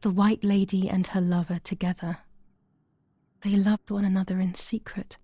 The White Lady and her lover together. They loved one another in secret.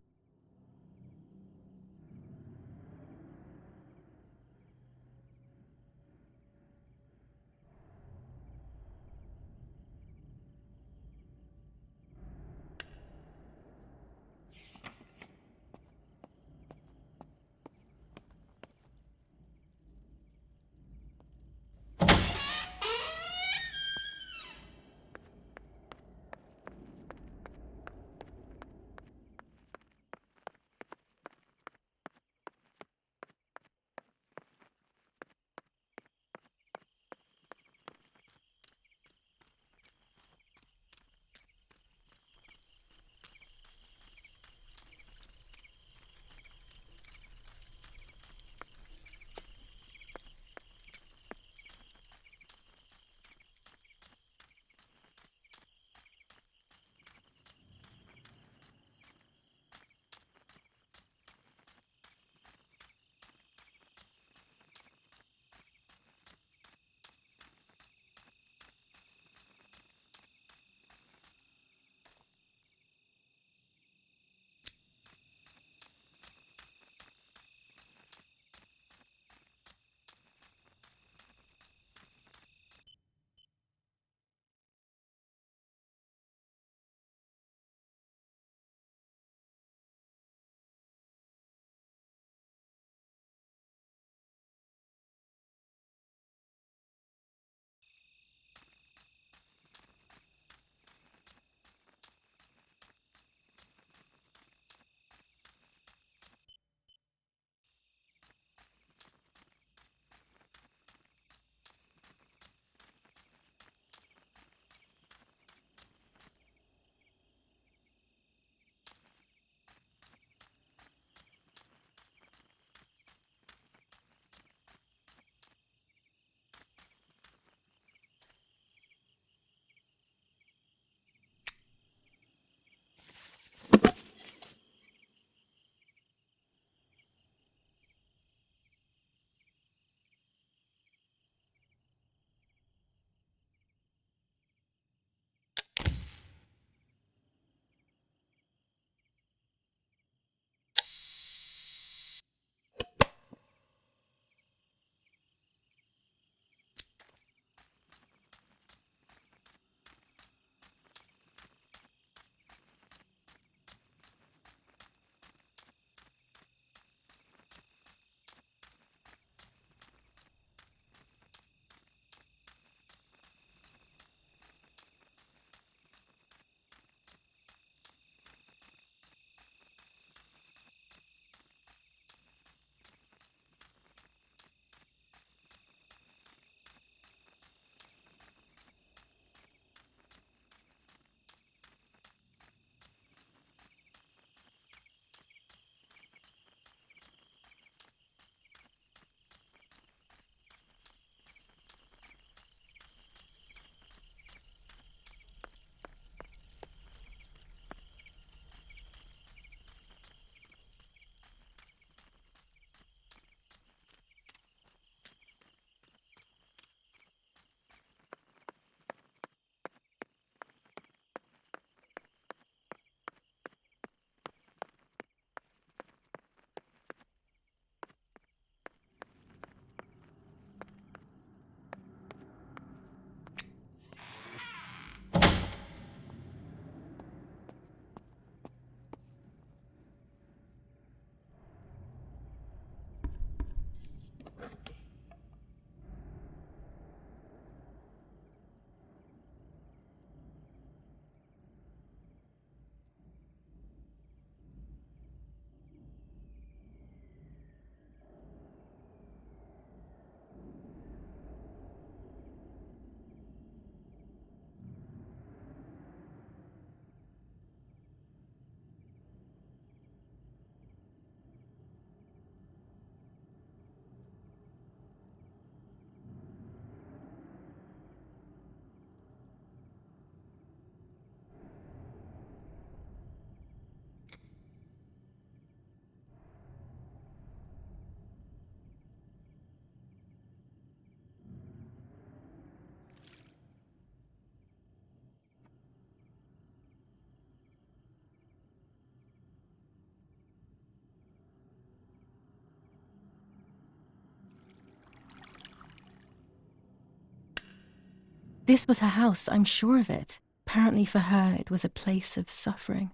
This was her house, I'm sure of it. Apparently for her, it was a place of suffering.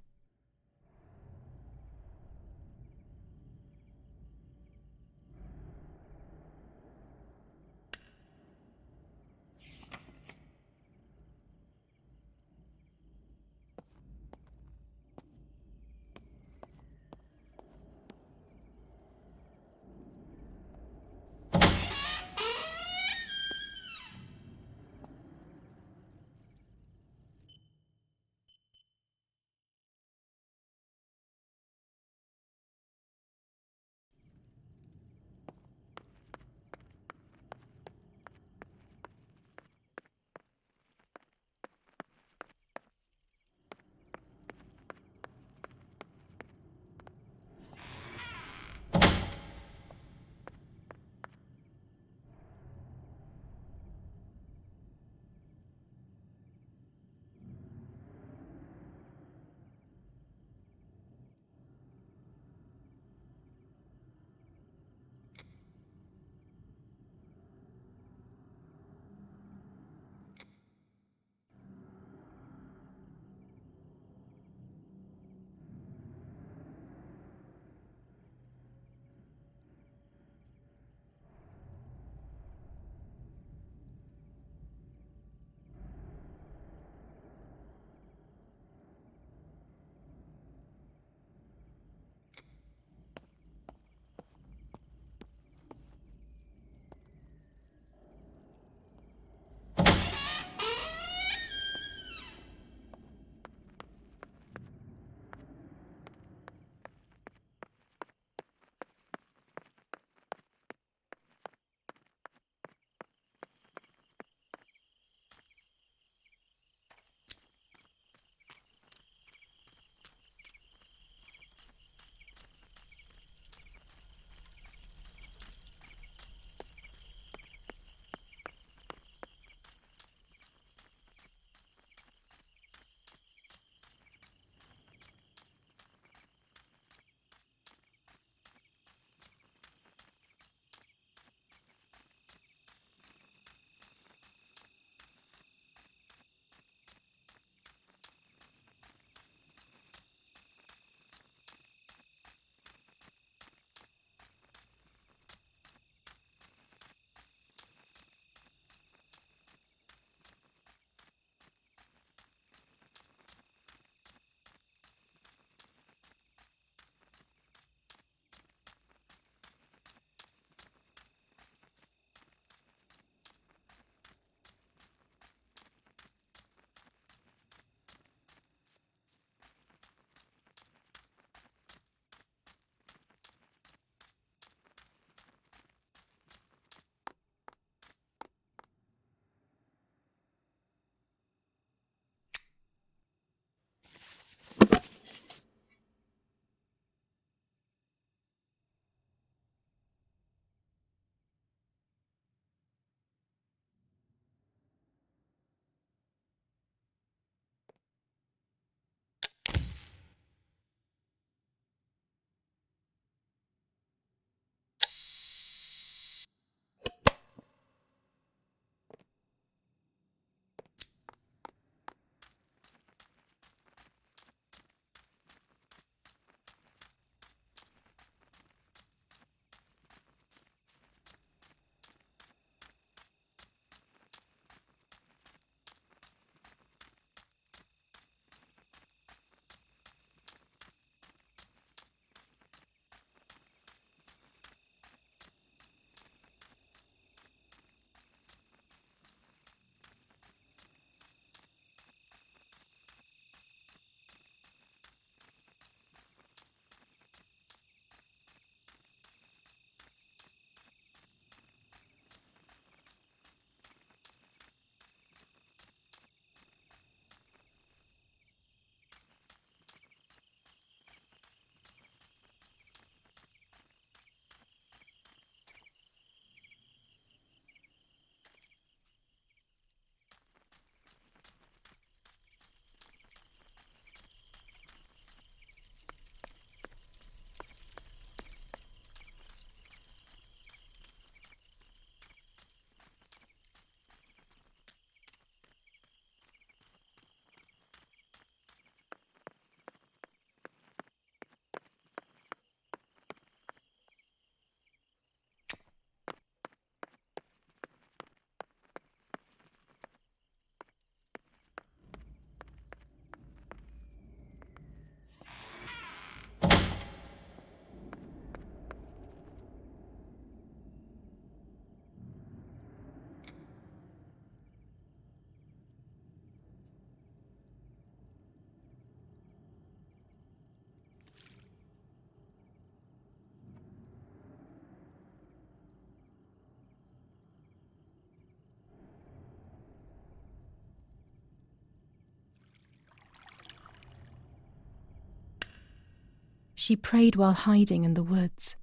She prayed while hiding in the woods,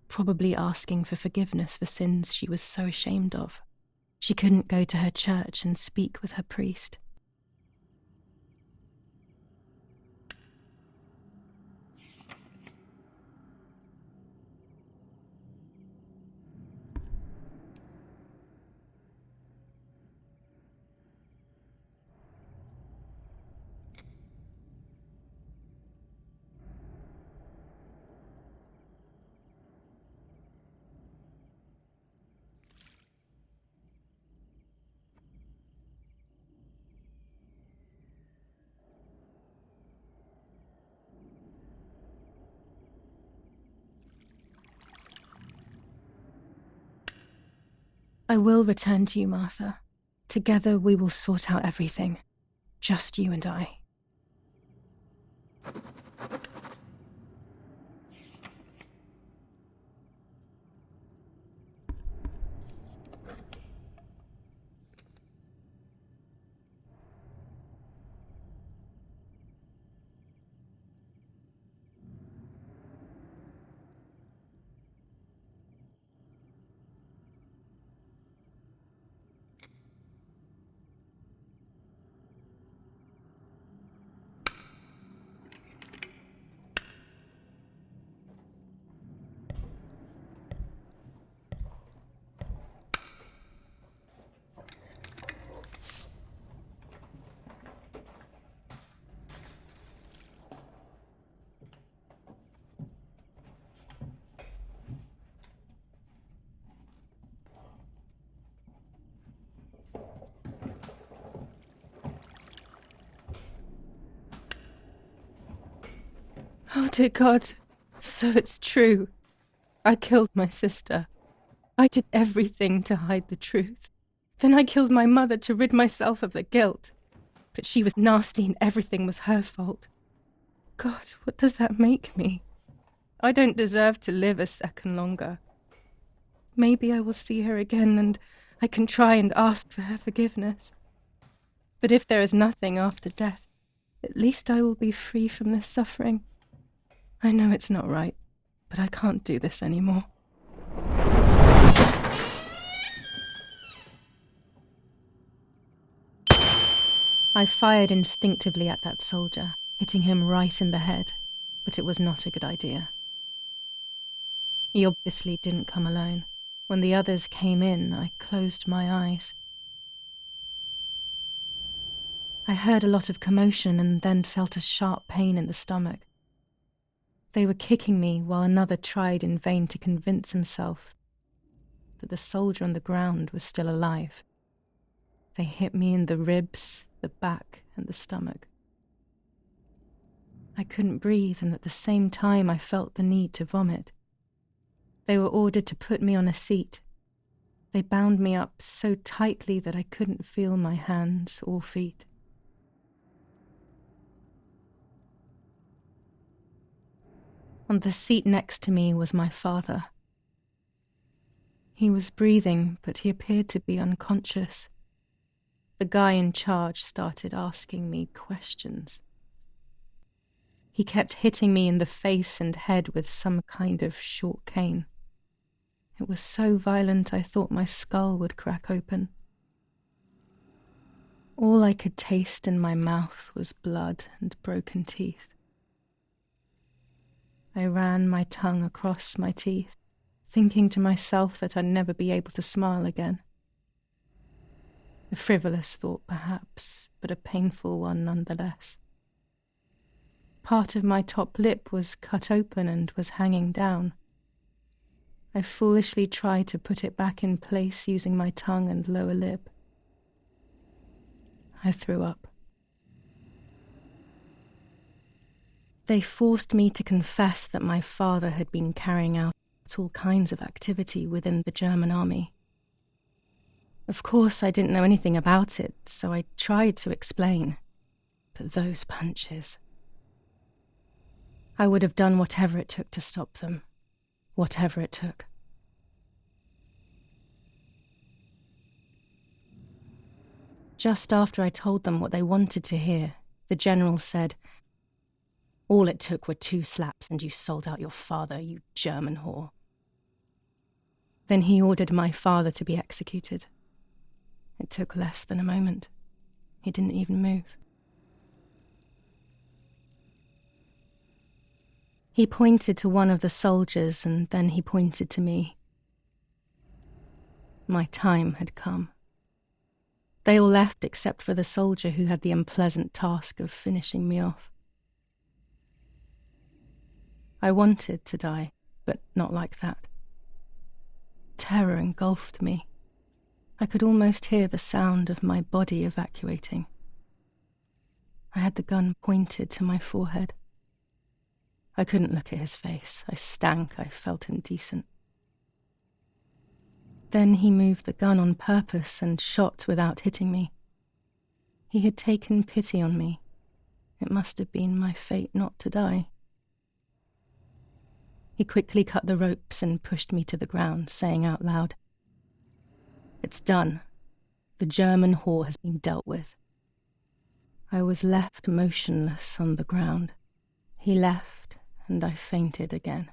probably asking for forgiveness for sins she was so ashamed of. She couldn't go to her church and speak with her priest. I will return to you, Martha. Together we will sort out everything. Just you and I. Oh, dear God. So it's true. I killed my sister. I did everything to hide the truth. Then I killed my mother to rid myself of the guilt. But she was nasty and everything was her fault. God, what does that make me? I don't deserve to live a second longer. Maybe I will see her again and I can try and ask for her forgiveness. But if there is nothing after death, at least I will be free from this suffering. I know it's not right, but I can't do this anymore. I fired instinctively at that soldier, hitting him right in the head, but it was not a good idea. He obviously didn't come alone. When the others came in, I closed my eyes. I heard a lot of commotion and then felt a sharp pain in the stomach. They were kicking me while another tried in vain to convince himself that the soldier on the ground was still alive. They hit me in the ribs, the back, and the stomach. I couldn't breathe, and at the same time I felt the need to vomit. They were ordered to put me on a seat. They bound me up so tightly that I couldn't feel my hands or feet. On the seat next to me was my father. He was breathing, but he appeared to be unconscious. The guy in charge started asking me questions. He kept hitting me in the face and head with some kind of short cane. It was so violent I thought my skull would crack open. All I could taste in my mouth was blood and broken teeth. I ran my tongue across my teeth, thinking to myself that I'd never be able to smile again. A frivolous thought, perhaps, but a painful one nonetheless. Part of my top lip was cut open and was hanging down. I foolishly tried to put it back in place using my tongue and lower lip. I threw up. They forced me to confess that my father had been carrying out all kinds of activity within the German army. Of course, I didn't know anything about it, so I tried to explain. But those punches. I would have done whatever it took to stop them. Whatever it took. Just after I told them what they wanted to hear, the general said, All it took were 2 slaps and you sold out your father, you German whore. Then he ordered my father to be executed. It took less than a moment. He didn't even move. He pointed to one of the soldiers and then he pointed to me. My time had come. They all left except for the soldier who had the unpleasant task of finishing me off. I wanted to die, but not like that. Terror engulfed me. I could almost hear the sound of my body evacuating. I had the gun pointed to my forehead. I couldn't look at his face. I stank. I felt indecent. Then he moved the gun on purpose and shot without hitting me. He had taken pity on me. It must have been my fate not to die. He quickly cut the ropes and pushed me to the ground, saying out loud, "It's done. The German whore has been dealt with." I was left motionless on the ground. He left, and I fainted again.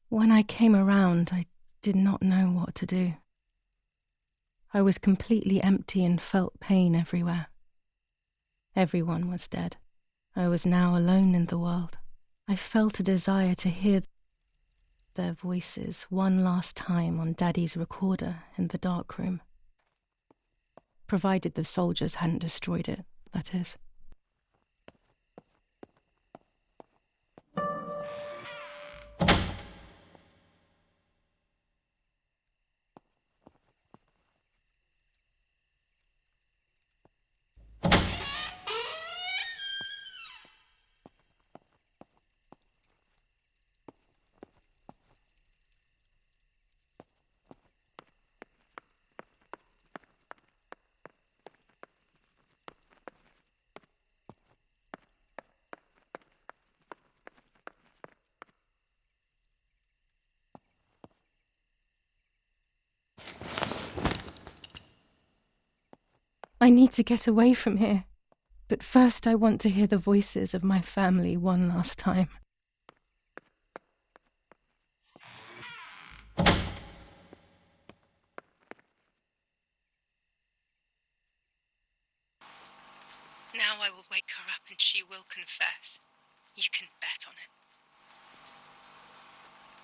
When I came around, I did not know what to do. I was completely empty and felt pain everywhere. Everyone was dead. I was now alone in the world. I felt a desire to hear their voices one last time on Daddy's recorder in the dark room. Provided the soldiers hadn't destroyed it, that is. I need to get away from here. But first I want to hear the voices of my family one last time. Now I will wake her up and she will confess. You can bet on it.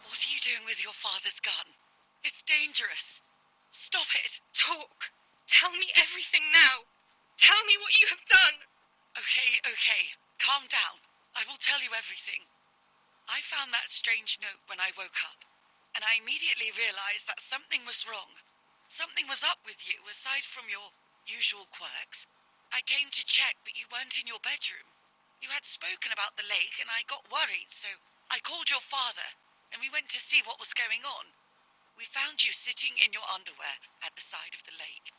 What are you doing with your father's gun? It's dangerous. Stop it. Talk! Tell me everything now! Tell me what you have done! Okay. Calm down. I will tell you everything. I found that strange note when I woke up, and I immediately realized that something was wrong. Something was up with you, aside from your usual quirks. I came to check, but you weren't in your bedroom. You had spoken about the lake, and I got worried, so I called your father, and we went to see what was going on. We found you sitting in your underwear at the side of the lake.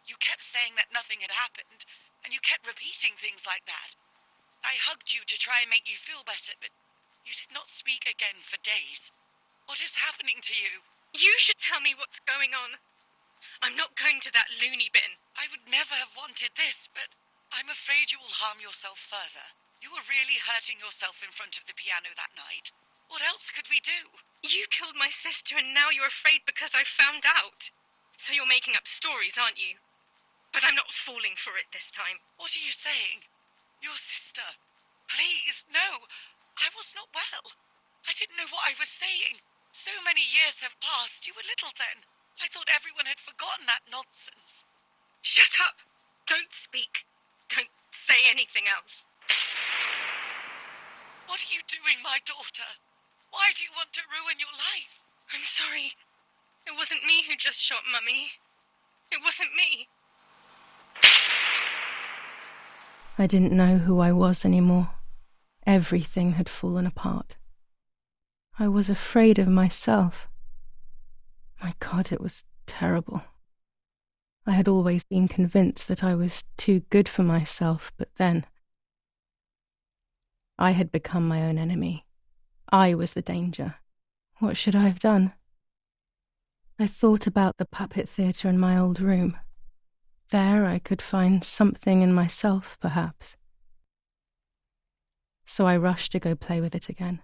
You kept saying that nothing had happened, and you kept repeating things like that. I hugged you to try and make you feel better, but you did not speak again for days. What is happening to you? You should tell me what's going on. I'm not going to that loony bin. I would never have wanted this, but I'm afraid you will harm yourself further. You were really hurting yourself in front of the piano that night. What else could we do? You killed my sister and now you're afraid because I found out. So you're making up stories, aren't you? But I'm not falling for it this time. What are you saying? Your sister? Please, no. I was not well. I didn't know what I was saying. So many years have passed. You were little then. I thought everyone had forgotten that nonsense. Shut up! Don't speak. Don't say anything else. What are you doing, my daughter? Why do you want to ruin your life? I'm sorry. It wasn't me who just shot Mummy. It wasn't me. I didn't know who I was anymore. Everything had fallen apart. I was afraid of myself. My God, it was terrible. I had always been convinced that I was too good for myself, but then I had become my own enemy. I was the danger. What should I have done? I thought about the puppet theatre in my old room. There I could find something in myself, perhaps. So I rushed to go play with it again.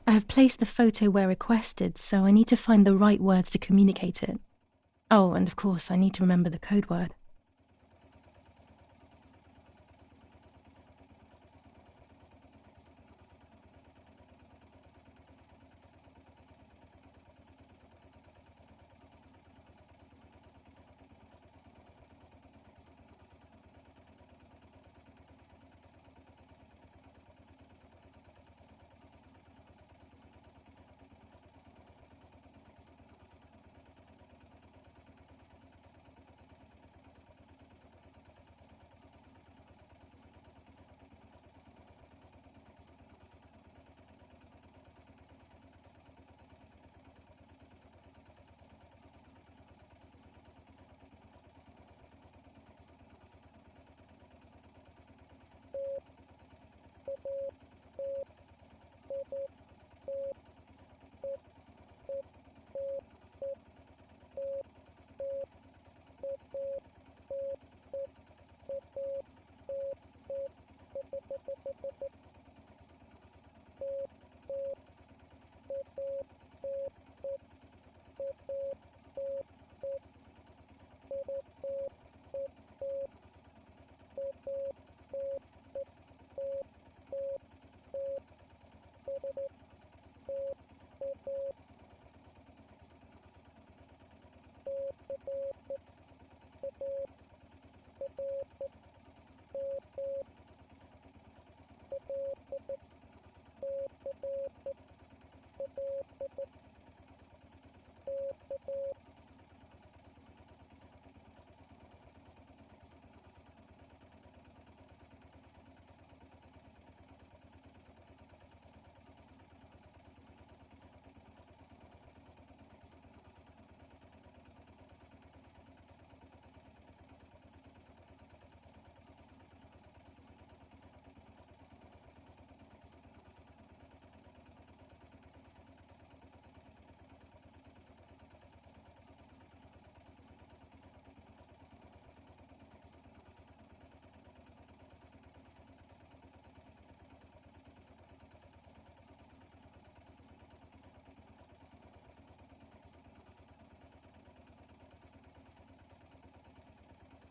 I have placed the photo where requested, so I need to find the right words to communicate it. Oh, and of course, I need to remember the code word.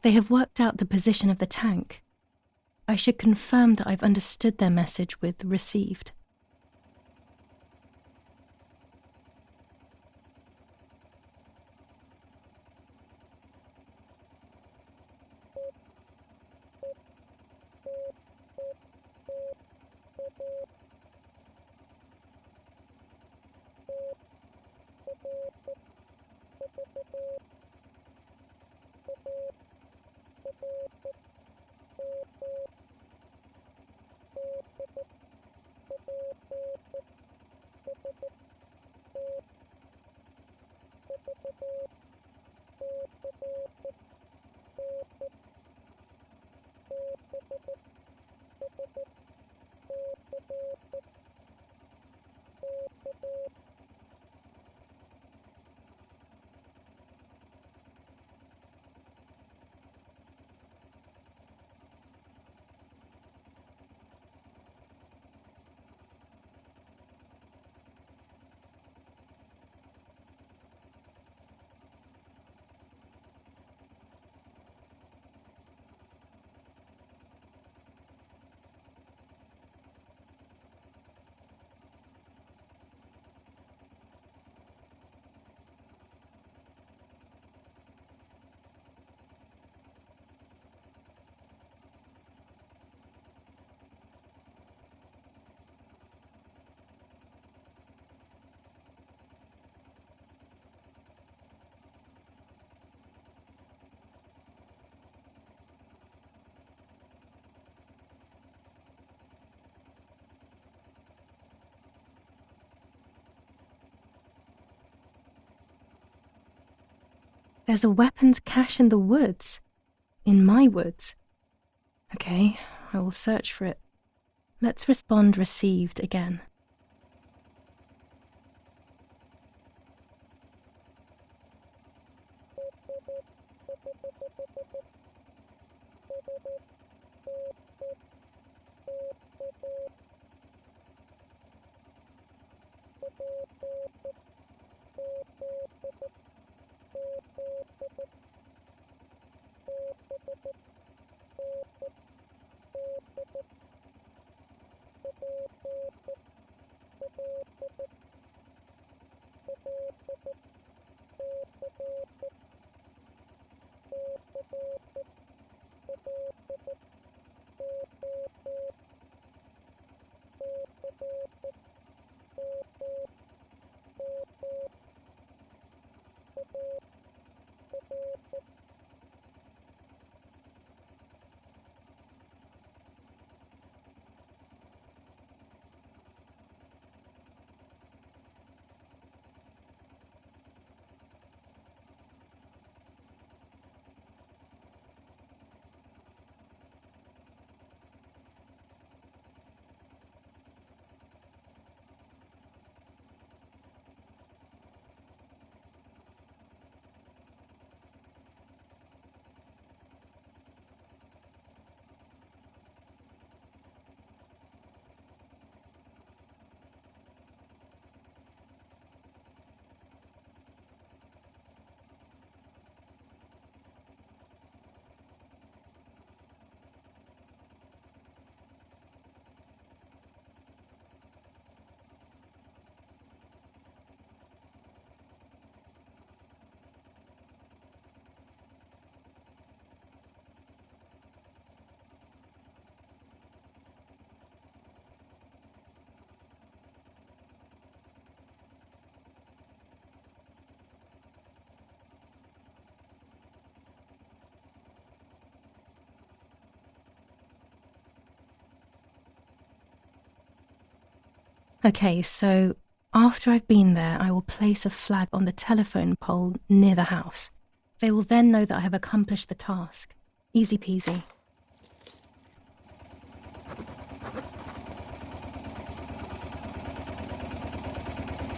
They have worked out the position of the tank. I should confirm that I've understood their message with received. There's a weapons cache in the woods. In my woods. Okay, I will search for it. Let's respond received again. Okay, so after I've been there, I will place a flag on the telephone pole near the house. They will then know that I have accomplished the task. Easy peasy.